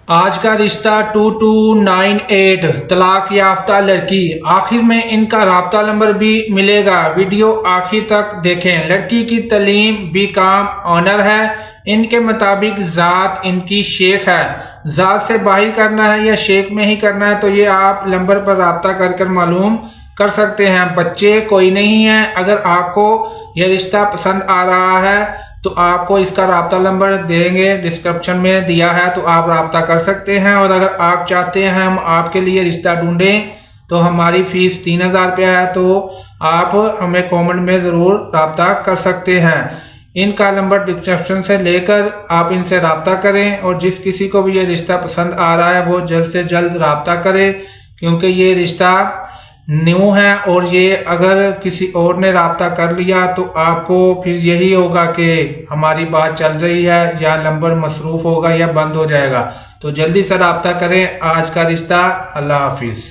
आज का रिश्ता 2298 तलाक याफ्ता लड़की। आखिर में इनका राब्ता नंबर भी मिलेगा। वीडियो आखिर तक देखें। लड़की की तलीम बीकॉम ऑनर है। इनके मुताबिक ज़ात इनकी शेख है। ज़ात से बाहिर करना है या शेख में ही करना है तो ये आप नंबर पर राब्ता कर मालूम कर सकते हैं। बच्चे कोई नहीं है। अगर आपको यह रिश्ता पसंद आ रहा है तो आपको इसका राब्ता नंबर देंगे, डिस्क्रिप्शन में दिया है, तो आप राब्ता कर सकते हैं। और अगर आप चाहते हैं हम आपके लिए रिश्ता ढूंढें तो हमारी फ़ीस 3000 रुपया है, तो आप हमें कमेंट में ज़रूर राब्ता कर सकते हैं। इनका नंबर डिस्क्रिप्शन से लेकर आप इनसे राब्ता करें। और जिस किसी को भी ये रिश्ता पसंद आ रहा है वो जल्द से जल्द राब्ता करे, क्योंकि ये रिश्ता न्यू है। और ये अगर किसी और ने राब्ता कर लिया तो आपको फिर यही होगा कि हमारी बात चल रही है, या नंबर मसरूफ़ होगा या बंद हो जाएगा। तो जल्दी से राब्ता करें। आज का रिश्ता। अल्लाह हाफिज़।